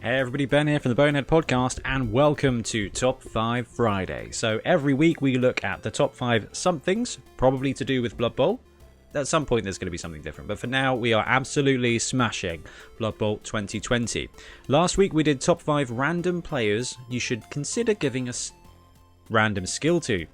Hey everybody, Ben here from the Bonehead podcast, and welcome to Top 5 Friday. So every week we look at the top 5 somethings, probably to do with Blood Bowl. At some point there's going to be something different, but for now we are absolutely smashing Blood Bowl 2020. Last week we did top 5 random players you should consider giving a random skill to.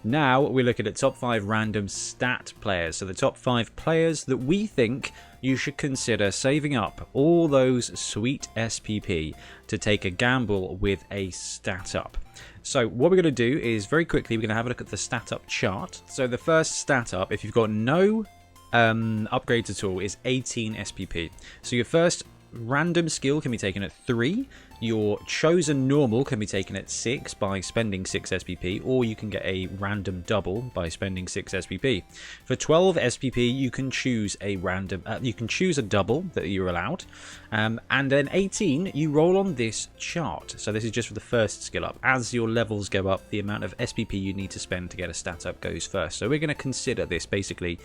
Now we're looking at top 5 random stat players, so the top 5 players that we think you should consider saving up all those sweet SPP to take a gamble with a stat up. So what we're going to do is very quickly we're going to have a look at the stat up chart. So the first stat up, if you've got no upgrades at all, is 18 SPP. So your first random skill can be taken at 3. Your chosen normal can be taken at 6 by spending 6 SPP, or you can get a random double by spending 6 SPP. For 12 SPP, you can choose a random, you can choose a double that you're allowed, and then 18, you roll on this chart. So this is just for the first skill up. As your levels go up, the amount of SPP you need to spend to get a stat up goes first. So we're going to consider this basically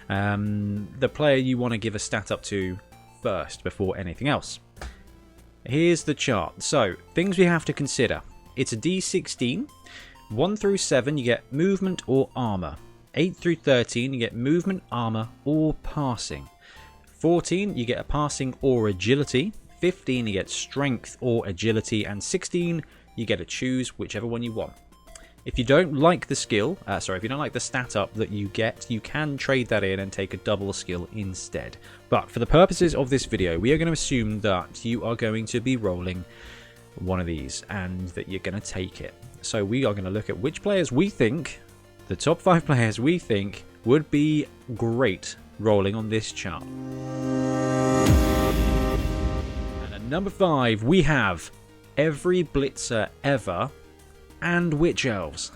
the player you want to give a stat up to first before anything else. Here's the chart. So, things we have to consider. It's a D16. 1 through 7, you get movement or armor. 8 through 13, you get movement, armor, or passing. 14, you get a passing or agility. 15, you get strength or agility. And 16, you get to choose whichever one you want. If you don't like the skill, if you don't like the stat up that you get, you can trade that in and take a double skill instead. But for the purposes of this video, we are going to assume that you are going to be rolling one of these and that you're going to take it. So we are going to look at which players we think, the top 5 players we think, would be great rolling on this chart. And at number 5, we have every Blitzer ever and Witch Elves.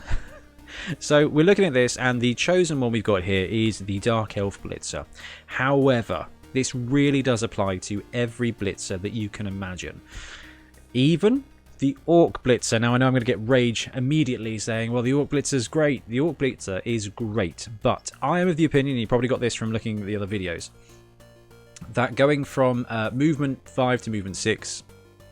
So we're looking at this, and the chosen one we've got here is the Dark Elf Blitzer. However, this really does apply to every Blitzer that you can imagine. Even the Orc Blitzer. Now I know I'm going to get rage immediately saying, well, the Orc Blitzer is great. The Orc Blitzer is great, but I am of the opinion, you probably got this from looking at the other videos, that going from movement 5 to movement 6,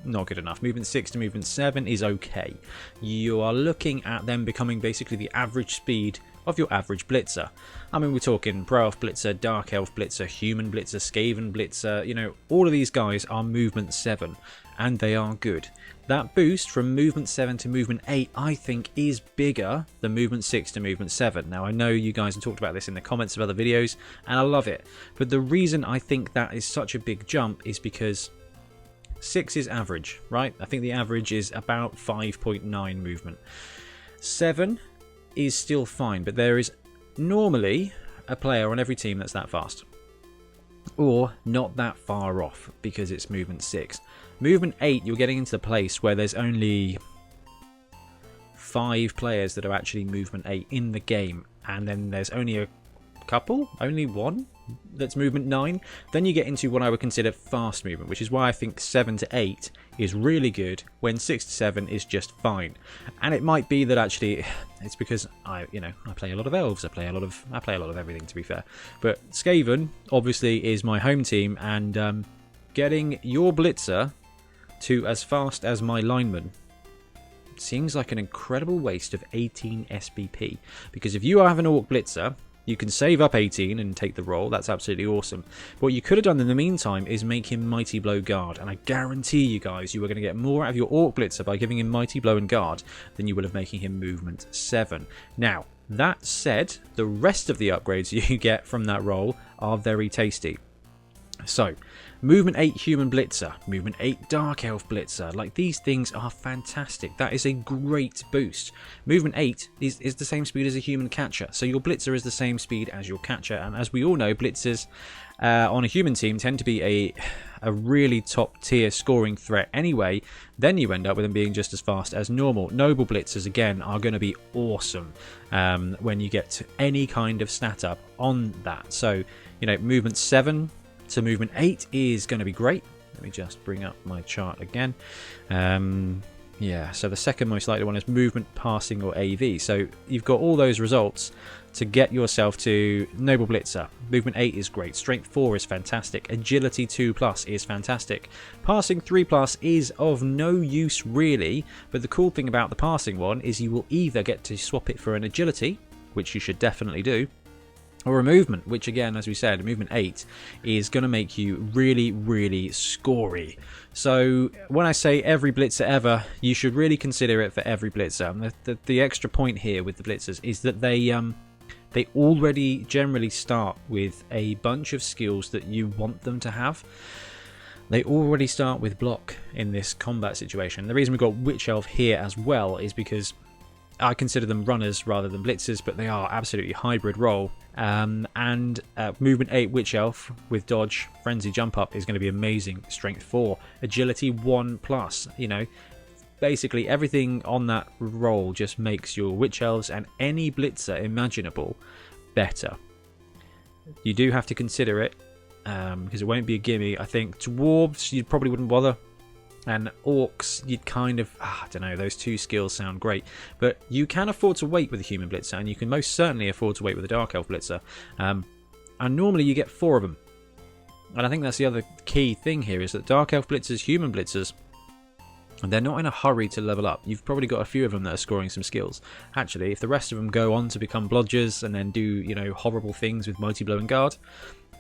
not good enough. Movement 6 to movement 7 is okay. You are looking at them becoming basically the average speed of your average Blitzer. I mean, we're talking Pro Elf Blitzer, Dark Elf Blitzer, Human Blitzer, Skaven Blitzer, you know, all of these guys are movement 7, and they are good. That boost from movement 7 to movement 8, I think, is bigger than movement 6 to movement 7. Now, I know you guys have talked about this in the comments of other videos, and I love it. But the reason I think that is such a big jump is because 6 is average, right? I think the average is about 5.9 movement. 7 is still fine, but there is normally a player on every team that's that fast. Or not that far off, because it's movement 6. Movement 8, you're getting into the place where there's only 5 players that are actually movement 8 in the game, and then there's only a couple, only one that's movement 9. Then you get into what I would consider fast movement, which is why I think 7 to 8 is really good when 6 to 7 is just fine. And it might be that actually it's because I play a lot of elves, I play a lot of everything, to be fair. But Skaven obviously is my home team, and getting your Blitzer to as fast as my lineman seems like an incredible waste of 18 SPP, because if you have an Orc Blitzer, you can save up 18 and take the roll. That's absolutely awesome. What you could have done in the meantime is make him Mighty Blow Guard. And I guarantee you guys, you are going to get more out of your Orc Blitzer by giving him Mighty Blow and Guard than you will have making him movement 7. Now, that said, the rest of the upgrades you get from that roll are very tasty. So, movement 8 Human Blitzer, movement 8 Dark Elf Blitzer, like these things are fantastic. That is a great boost. Movement 8 is the same speed as a human catcher, so your Blitzer is the same speed as your catcher, and as we all know, Blitzers on a human team tend to be a really top tier scoring threat anyway. Then you end up with them being just as fast as normal. Noble Blitzers again are going to be awesome when you get to any kind of stat up on that. So, you know, movement 7 to movement 8 is going to be great. Let me just bring up my chart again. Yeah, so the second most likely one is movement, passing, or AV. So you've got all those results to get yourself to Noble Blitzer. Movement 8 is great, Strength 4 is fantastic, Agility 2+ is fantastic, Passing 3+ is of no use really, but the cool thing about the passing one is you will either get to swap it for an Agility, which you should definitely do, or a movement, which again, as we said, movement 8 is going to make you really, really scory. So when I say every blitzer ever, you should really consider it for every blitzer. And the extra point here with the blitzers is that they already generally start with a bunch of skills that you want them to have. They already start with block in this combat situation. The reason we've got Witch Elf here as well is because I consider them runners rather than blitzers, but they are absolutely hybrid role. Movement 8 Witch Elf with dodge, frenzy, jump up is going to be amazing. Strength 4, agility 1+. You know, basically everything on that roll just makes your Witch Elves and any blitzer imaginable better. You do have to consider it because it won't be a gimme. I think dwarves you probably wouldn't bother. And orcs, you'd kind of, I don't know, those two skills sound great. But you can afford to wait with a human blitzer, and you can most certainly afford to wait with a dark elf blitzer. And normally you get 4 of them. And I think that's the other key thing here, is that dark elf blitzers, human blitzers, they're not in a hurry to level up. You've probably got a few of them that are scoring some skills. Actually, if the rest of them go on to become blodgers and then do, you know, horrible things with Mighty Blow and Guard,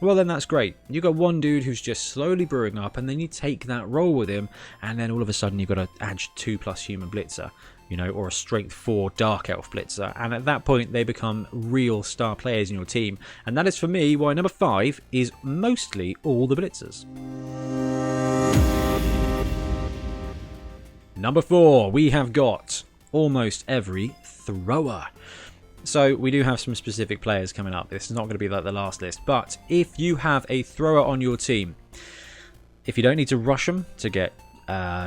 well then that's great. You've got one dude who's just slowly brewing up, and then you take that role with him, and then all of a sudden you've got an Ag 2+ human blitzer, you know, or a Strength 4 dark elf blitzer, and at that point they become real star players in your team. And that is for me why number 5 is mostly all the blitzers. Number 4, we have got almost every thrower. So we do have some specific players coming up. This is not going to be like the last list, but if you have a thrower on your team, if you don't need to rush them to get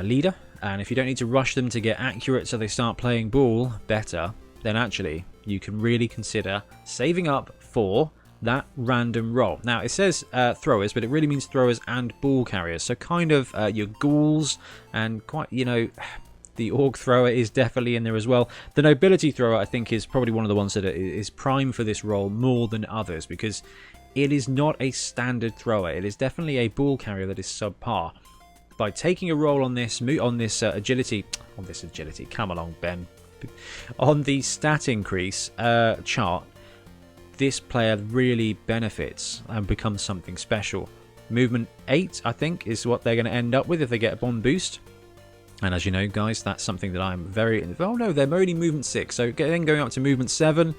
leader, and if you don't need to rush them to get accurate so they start playing ball better, then actually you can really consider saving up for that random roll. Now it says throwers, but it really means throwers and ball carriers. So kind of your ghouls and quite, you know, the orc thrower is definitely in there as well. The nobility thrower, I think, is probably one of the ones that is prime for this role more than others, because it is not a standard thrower. It is definitely a ball carrier that is subpar. By taking a roll on this agility, come along, Ben, on the stat increase chart, this player really benefits and becomes something special. Movement 8, I think, is what they're going to end up with if they get a bond boost. And as you know, guys, that's something that I'm very... Oh, no, they're only movement 6. So then going up to movement 7,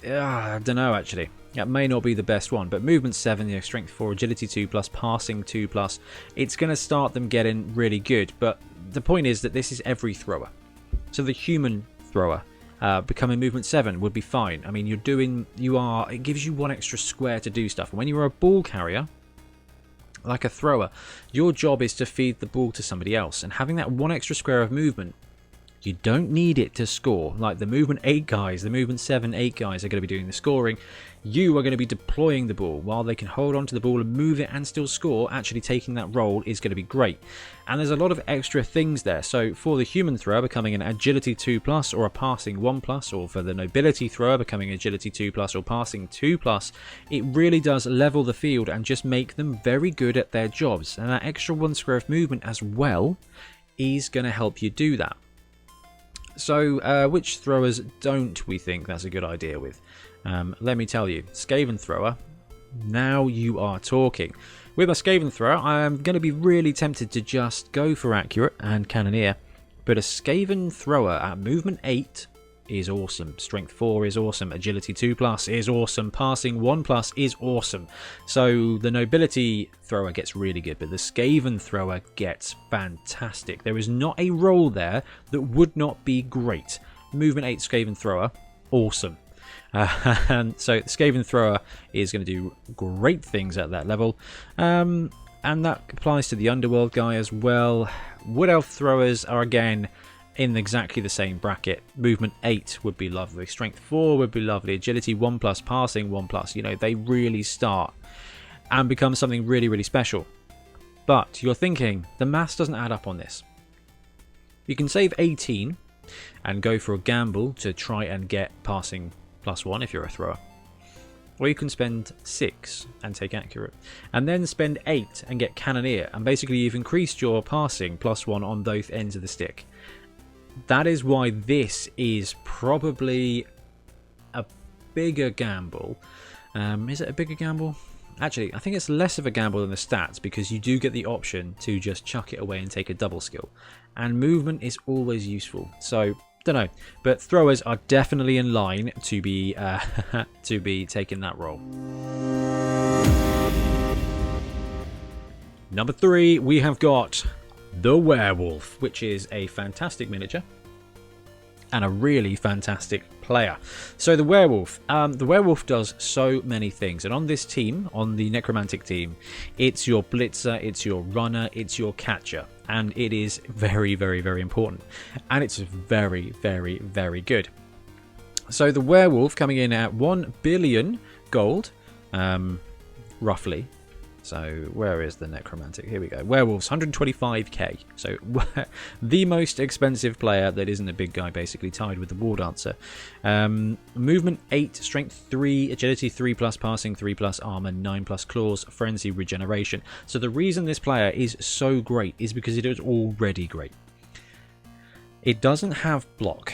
I don't know, actually. That may not be the best one. But movement 7, you know, strength 4, agility 2+, passing 2+, it's going to start them getting really good. But the point is that this is every thrower. So the human thrower becoming movement 7 would be fine. I mean, it gives you one extra square to do stuff. And when you're a ball carrier, like a thrower, your job is to feed the ball to somebody else, and having that one extra square of movement, you don't need it to score. Like the movement 8 guys, the movement 7, 8 guys are going to be doing the scoring. You are going to be deploying the ball while they can hold on to the ball and move it and still score. Actually taking that role is going to be great. And there's a lot of extra things there. So for the human thrower becoming an agility 2+ or a passing 1+, or for the nobility thrower becoming agility 2+ or passing 2+, it really does level the field and just make them very good at their jobs. And that extra 1 square of movement as well is going to help you do that. So which throwers don't we think that's a good idea with? Let me tell you, Skaven thrower, now you are talking. With a Skaven thrower, I am going to be really tempted to just go for accurate and cannoneer, but a Skaven thrower at movement 8 is awesome, strength 4 is awesome, agility 2+ is awesome, passing 1+ is awesome. So the nobility thrower gets really good, but the Skaven thrower gets fantastic. There is not a role there that would not be great. Movement 8 Skaven thrower, awesome. And so the Skaven thrower is going to do great things at that level, and that applies to the underworld guy as well. Wood elf throwers are again in exactly the same bracket. Movement 8 would be lovely, strength 4 would be lovely, agility 1+, passing 1+. You know, they really start and become something really, really special. But you're thinking the maths doesn't add up on this. You can save 18 and go for a gamble to try and get passing +1 if you're a thrower. Or you can spend 6 and take accurate. And then spend 8 and get cannoneer. And basically you've increased your passing +1 on both ends of the stick. That is why this is probably a bigger gamble. Is it a bigger gamble? Actually, I think it's less of a gamble than the stats, because you do get the option to just chuck it away and take a double skill. And movement is always useful. So, don't know. But throwers are definitely in line to be to be taking that role. Number 3, we have got the Werewolf, which is a fantastic miniature and a really fantastic player. So the Werewolf does so many things, and on this team, on the Necromantic team, it's your Blitzer, it's your runner, it's your catcher, and it is very, very, very important, and it's very, very, very good. So the Werewolf coming in at 1 billion gold, roughly. So where is the Necromantic? Here we go. Werewolves, 125k. So the most expensive player that isn't a big guy, basically tied with the War Dancer. Movement 8, Strength 3, Agility 3+, Passing 3+, Armor 9+, Claws, Frenzy, Regeneration. So the reason this player is so great is because it is already great. It doesn't have block,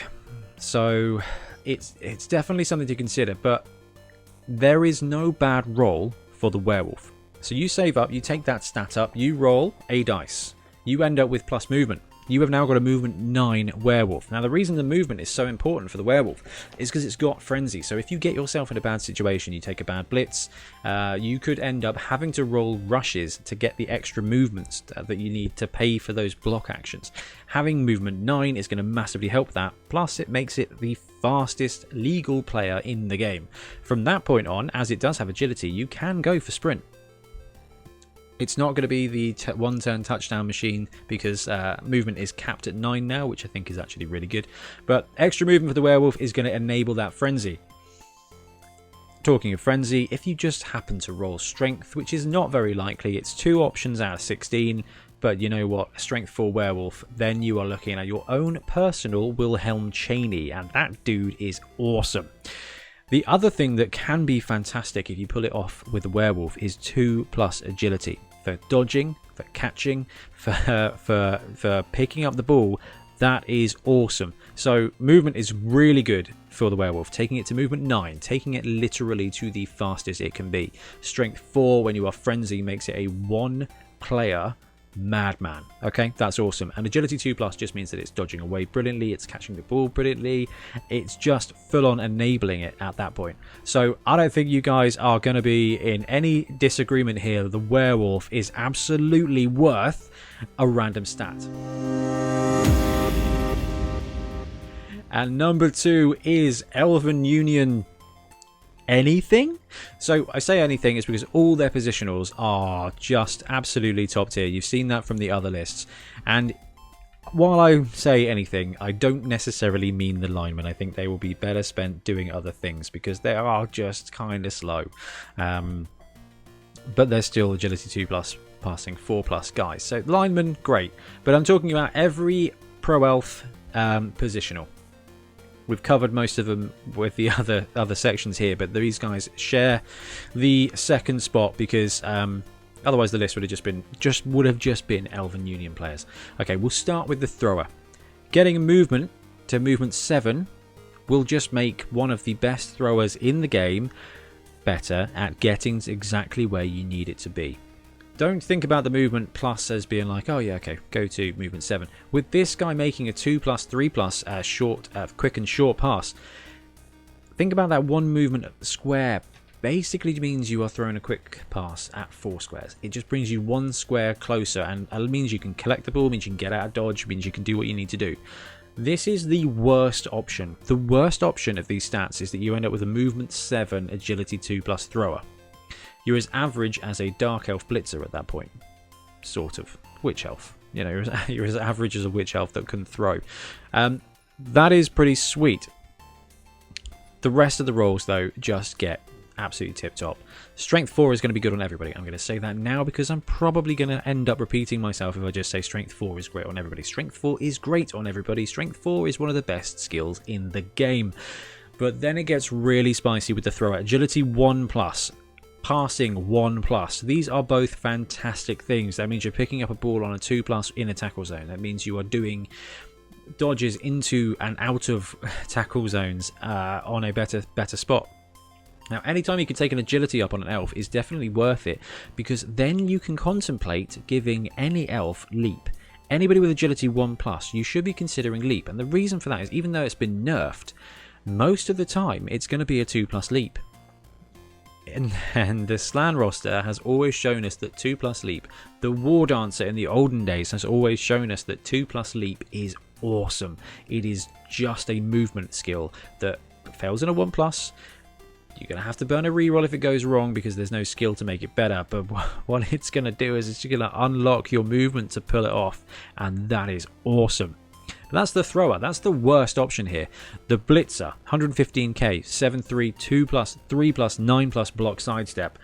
so it's definitely something to consider, but there is no bad role for the Werewolf. So you save up, you take that stat up, you roll a dice. You end up with plus movement. You have now got a movement 9 werewolf. Now the reason the movement is so important for the werewolf is because it's got frenzy. So if you get yourself in a bad situation, you take a bad blitz, you could end up having to roll rushes to get the extra movements that you need to pay for those block actions. Having movement 9 is going to massively help that. Plus it makes it the fastest legal player in the game. From that point on, as it does have agility, you can go for sprint. It's not going to be the one-turn touchdown machine because movement is capped at 9 now, which I think is actually really good. But extra movement for the werewolf is going to enable that frenzy. Talking of frenzy, if you just happen to roll strength, which is not very likely, it's 2 options out of 16, but you know what, strength 4 werewolf, then you are looking at your own personal Wilhelm Chaney, and that dude is awesome. The other thing that can be fantastic if you pull it off with the werewolf is 2+ agility for dodging, for catching, for picking up the ball. That is awesome. So movement is really good for the werewolf, taking it to movement 9, taking it literally to the fastest it can be. Strength 4 when you are frenzy makes it a 1-player madman. Okay, that's awesome. And agility 2+ just means that it's dodging away brilliantly, it's catching the ball brilliantly, it's just full on enabling it at that point. So I don't think you guys are going to be in any disagreement here. The werewolf is absolutely worth a random stat. And number 2 is Elven Union anything. So I say anything is because all their positionals are just absolutely top tier. You've seen that from the other lists. And while I say anything, I don't necessarily mean the linemen. I think they will be better spent doing other things because they are just kind of slow. But they're still agility 2+, passing 4+ guys. So linemen, great. But I'm talking about every pro elf positional. We've covered most of them with the other sections here, but these guys share the second spot because otherwise the list would have just been Elven Union players. Okay, we'll start with the thrower. Getting a movement to movement 7 will just make one of the best throwers in the game better at getting to exactly where you need it to be. Don't think about the movement plus as being like, oh yeah, okay, go to movement 7. With this guy making a 2+, 3+ short, quick and short pass, think about that one movement square. Basically means you are throwing a quick pass at 4 squares. It just brings you 1 square closer, and it means you can collect the ball, means you can get out of dodge, means you can do what you need to do. This is the worst option. The worst option of these stats is that you end up with a movement 7 agility 2+ thrower. You're as average as a Dark Elf Blitzer at that point. Sort of. Witch Elf. You know, you're as average as a Witch Elf that can throw. That is pretty sweet. The rest of the roles, though, just get absolutely tip top. Strength 4 is going to be good on everybody. I'm going to say that now because I'm probably going to end up repeating myself if I just say Strength 4 is great on everybody. Strength 4 is great on everybody. Strength 4 is one of the best skills in the game. But then it gets really spicy with the thrower. Agility 1+. Passing 1+. These are both fantastic things. That means you're picking up a ball on a 2+ in a tackle zone. That means you are doing dodges into and out of tackle zones on a better spot. Now, anytime you can take an agility up on an elf is definitely worth it, because then you can contemplate giving any elf leap. Anybody with agility 1+, you should be considering leap. And the reason for that is, even though it's been nerfed, most of the time it's going to be a 2+ leap. And the Slan roster has always shown us that 2+ leap, the War Dancer in the olden days has always shown us that 2+ leap is awesome. It is just a movement skill that fails in a 1+. You're going to have to burn a reroll if it goes wrong because there's no skill to make it better. But what it's going to do is it's going to unlock your movement to pull it off. And that is awesome. That's the thrower. That's the worst option here. The Blitzer, 115k, 7-3, 2+, 3+, 9+ block sidestep.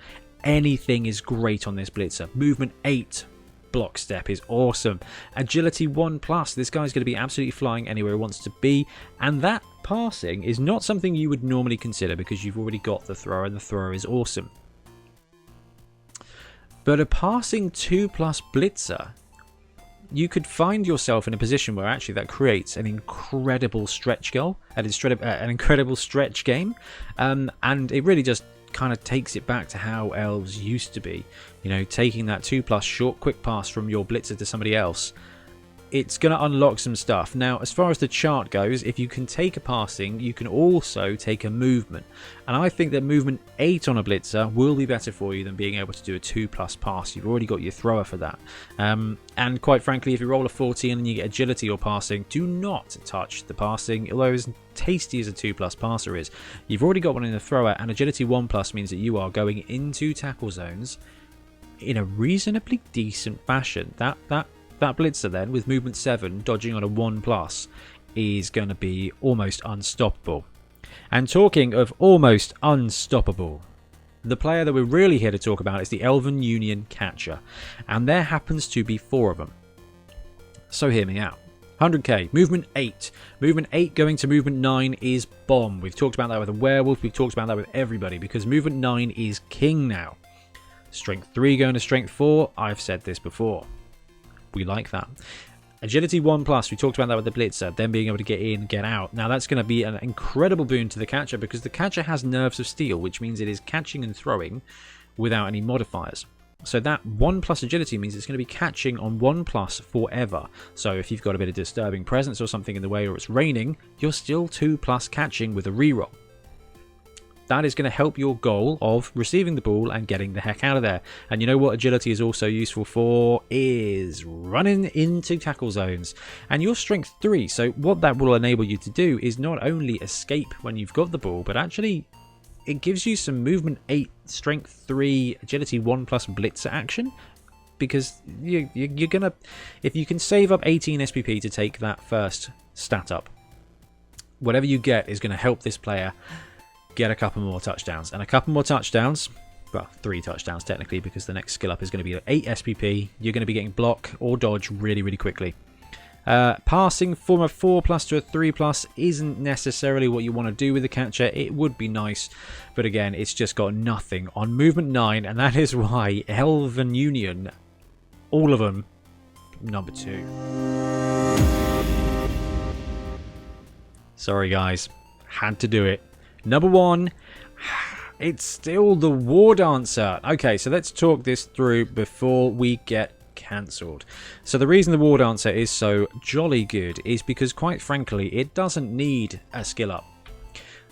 Anything is great on this Blitzer. Movement 8 block step is awesome. Agility 1+. This guy's going to be absolutely flying anywhere he wants to be. And that passing is not something you would normally consider because you've already got the thrower, and the thrower is awesome. But a passing 2+ Blitzer, you could find yourself in a position where actually that creates an incredible stretch goal, an incredible stretch game, and it really just kind of takes it back to how elves used to be. You know, taking that 2+ short quick pass from your Blitzer to somebody else. It's going to unlock some stuff. Now, as far as the chart goes, if you can take a passing, you can also take a movement. And I think that movement 8 on a Blitzer will be better for you than being able to do a 2+ pass. You've already got your thrower for that. And quite frankly, if you roll a 14 and you get agility or passing, do not touch the passing. Although as tasty as a 2+ passer is, you've already got one in the thrower, and agility 1+ means that you are going into tackle zones in a reasonably decent fashion. That Blitzer then, with movement 7, dodging on a 1+, is going to be almost unstoppable. And talking of almost unstoppable, the player that we're really here to talk about is the Elven Union Catcher. And there happens to be 4 of them. So hear me out. 100k, movement 8. Movement 8 going to movement 9 is bomb. We've talked about that with a werewolf, we've talked about that with everybody, because movement 9 is king now. Strength 3 going to strength 4, I've said this before. We like that. Agility 1+, we talked about that with the Blitzer, then being able to get in, get out. Now that's going to be an incredible boon to the catcher because the catcher has nerves of steel, which means it is catching and throwing without any modifiers. So that 1+ agility means it's going to be catching on 1+ forever. So if you've got a bit of disturbing presence or something in the way, or it's raining, you're still 2+ catching with a reroll. That is going to help your goal of receiving the ball and getting the heck out of there. And you know what agility is also useful for is running into tackle zones. And your strength 3, so what that will enable you to do is not only escape when you've got the ball, but actually it gives you some movement 8, strength 3, agility 1+ Blitzer action. Because you're going to, if you can save up 18 SPP to take that first stat up, whatever you get is going to help this player get a couple more touchdowns. And a couple more touchdowns, well, 3 touchdowns technically, because the next skill up is going to be 8 SPP. You're going to be getting block or dodge really, really quickly. Passing from a 4+ to a 3+ isn't necessarily what you want to do with the catcher. It would be nice, but again, it's just got nothing on movement 9, and that is why Elven Union, all of them, number 2. Sorry guys, had to do it. Number 1, it's still the War Dancer. Okay, so let's talk this through before we get cancelled. So the reason the War Dancer is so jolly good is because, quite frankly, it doesn't need a skill up.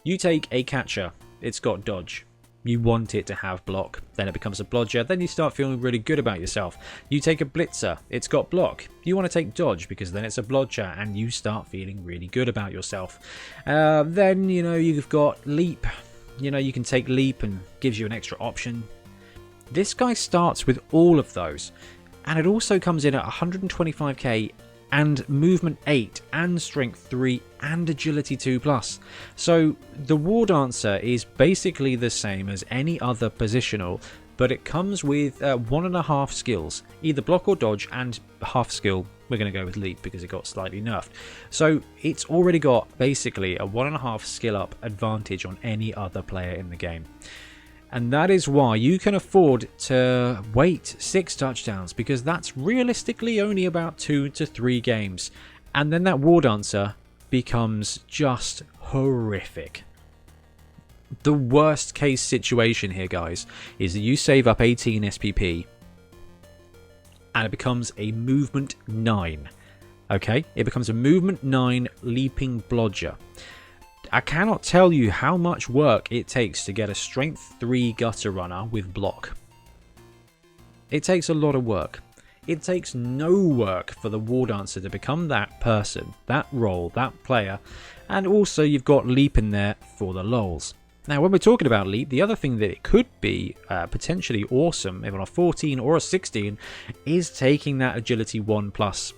You take a catcher, it's got dodge. You want it to have block, then it becomes a blodger, then you start feeling really good about yourself. You take a Blitzer, it's got block. You want to take dodge because then it's a blodger and you start feeling really good about yourself. Then, you know, you've got leap. You know, you can take leap and gives you an extra option. This guy starts with all of those, and it also comes in at 125k and movement 8 and strength 3 and agility 2+. So the War Dancer is basically the same as any other positional, but it comes with 1.5 skills, either block or dodge, and half skill. We're going to go with leap because it got slightly nerfed. So it's already got basically a 1.5 skill up advantage on any other player in the game. And that is why you can afford to wait 6 touchdowns, because that's realistically only about 2 to 3 games. And then that War Dancer becomes just horrific. The worst case situation here, guys, is that you save up 18 SPP and it becomes a movement 9. Okay? It becomes a movement 9 leaping blodger. I cannot tell you how much work it takes to get a strength 3 gutter runner with block. It takes a lot of work. It takes no work for the War Dancer to become that person, that role, that player, and also you've got leap in there for the lols. Now, when we're talking about leap, the other thing that it could be potentially awesome, if on a 14 or a 16, is taking that agility 1+,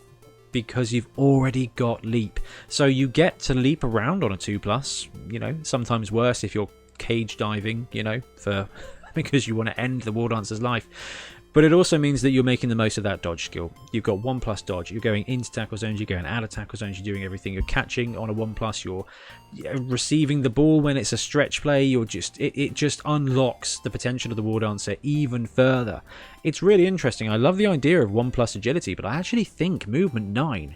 because you've already got leap. So you get to leap around on a 2+, you know, sometimes worse if you're cage diving, you know, because you want to end the War Dancer's life. But it also means that you're making the most of that dodge skill. You've got 1+ dodge. You're going into tackle zones. You're going out of tackle zones. You're doing everything. You're catching on a 1+. You're receiving the ball when it's a stretch play. You're just it just unlocks the potential of the War Dancer even further. It's really interesting. I love the idea of 1+ agility, but I actually think movement 9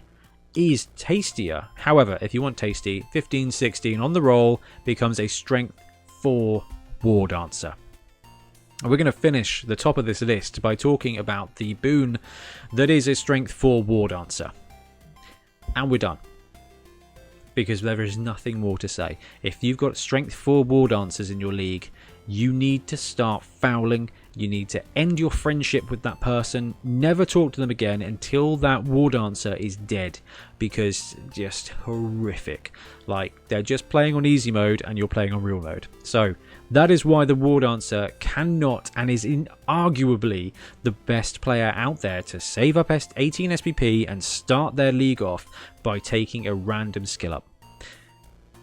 is tastier. However, if you want tasty, 15, 16 on the roll becomes a strength 4 War Dancer. We're going to finish the top of this list by talking about the boon that is a strength 4 War Dancer. And we're done. Because there is nothing more to say. If you've got strength 4 War Dancers in your league, you need to start fouling. You need to end your friendship with that person. Never talk to them again until that War Dancer is dead. Because just horrific. Like, they're just playing on easy mode and you're playing on real mode. So that is why the War Dancer cannot and is inarguably the best player out there to save up 18 SPP and start their league off by taking a random skill up.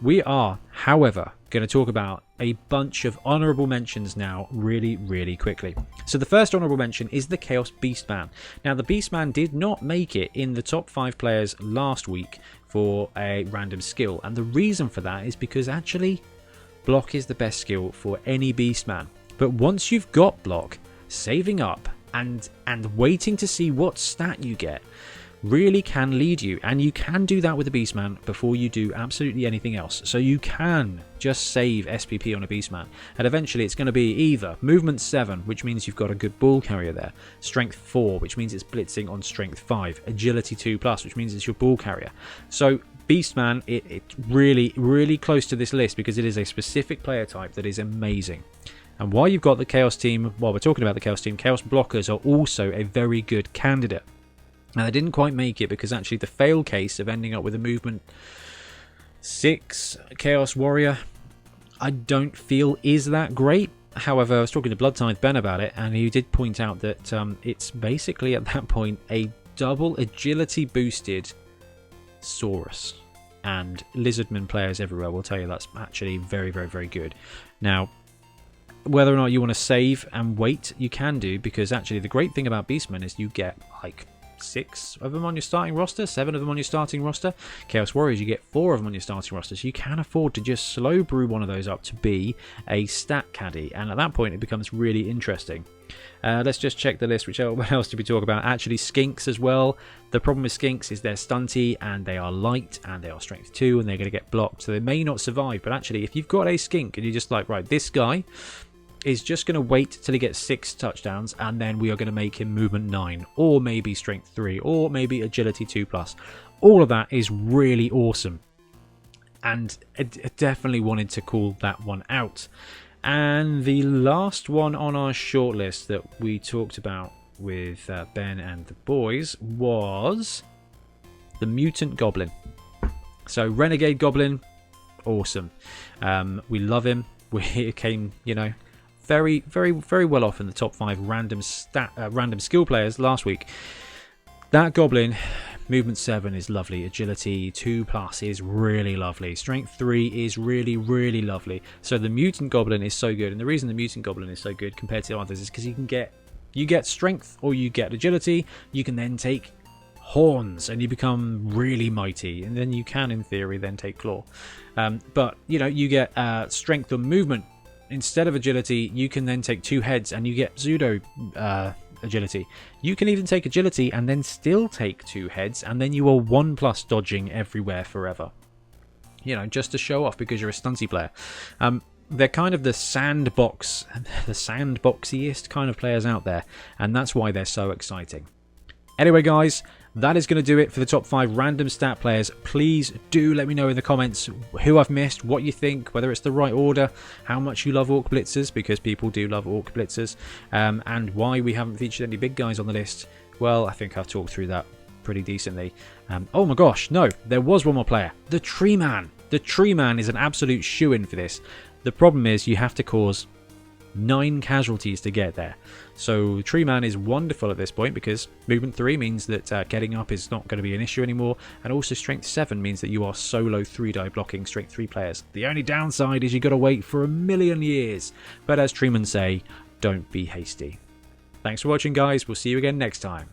We are, however, going to talk about a bunch of honourable mentions now really quickly. So the first honourable mention is the Chaos Beastman. Now the Beastman did not make it in the top 5 players last week for a random skill, and the reason for that is because actually block is the best skill for any Beastman. But once you've got block, saving up and waiting to see what stat you get really can lead you, and you can do that with a Beastman before you do absolutely anything else. So you can just save SPP on a Beastman, and eventually it's going to be either movement 7, which means you've got a good ball carrier there, strength 4, which means it's blitzing on strength 5, agility 2+, which means it's your ball carrier. So Beastman, it's really close to this list because it is a specific player type that is amazing. And while you've got the Chaos team, while we're talking about the Chaos team, Chaos blockers are also a very good candidate. Now, they didn't quite make it because actually the fail case of ending up with a movement 6 Chaos Warrior, I don't feel is that great. However, I was talking to Bloodtithe Ben about it, and he did point out that it's basically at that point a double agility boosted Saurus. And Lizardman players everywhere will tell you that's actually very good. Now, whether or not you want to save and wait, you can do, because actually the great thing about Beastmen is you get like 6 of them on your starting roster, 7 of them on your starting roster. Chaos Warriors, you get 4 of them on your starting roster, so you can afford to just slow brew one of those up to be a stat caddy, and at that point it becomes really interesting. Let's just check the list. What else did we talk about? Actually, Skinks as well. The problem with Skinks is they're stunty and they are light and they are strength 2 and they're going to get blocked, so they may not survive. But actually, if you've got a Skink and you're just like, right, this guy is just going to wait till he gets 6 touchdowns and then we are going to make him movement 9 or maybe strength 3 or maybe agility 2+. All of that is really awesome, and I definitely wanted to call that one out. And the last one on our shortlist that we talked about with Ben and the boys was the Mutant Goblin. So Renegade Goblin, awesome. We love him. We came, very well off in the top 5 random skill players last week. That Goblin Movement 7 is lovely. Agility 2+ is really lovely. Strength 3 is really, really lovely. So the Mutant Goblin is so good. And the reason the Mutant Goblin is so good compared to the others is because you get strength or you get agility. You can then take horns and you become really mighty. And then you can, in theory, then take claw. But, you get strength or movement. Instead of agility, you can then take 2 heads and you get pseudo agility. You can even take agility and then still take 2 heads, and then you are 1+ dodging everywhere forever. Just to show off because you're a stunty player. They're kind of the sandboxiest kind of players out there, and that's why they're so exciting. Anyway, guys, that is going to do it for the top 5 random stat players. Please do let me know in the comments who I've missed, what you think, whether it's the right order, how much you love Orc Blitzers, because people do love Orc Blitzers, and why we haven't featured any big guys on the list. Well, I think I've talked through that pretty decently. Oh my gosh, no, there was one more player. The Tree Man. The Tree Man is an absolute shoo-in for this. The problem is you have to cause 9 casualties to get there. So Tree Man is wonderful at this point because movement 3 means that getting up is not going to be an issue anymore, and also strength 7 means that you are solo 3-die blocking strength 3 players. The only downside is you got to wait for 1,000,000 years, but as Treeman say, don't be hasty. Thanks for watching, guys. We'll see you again next time.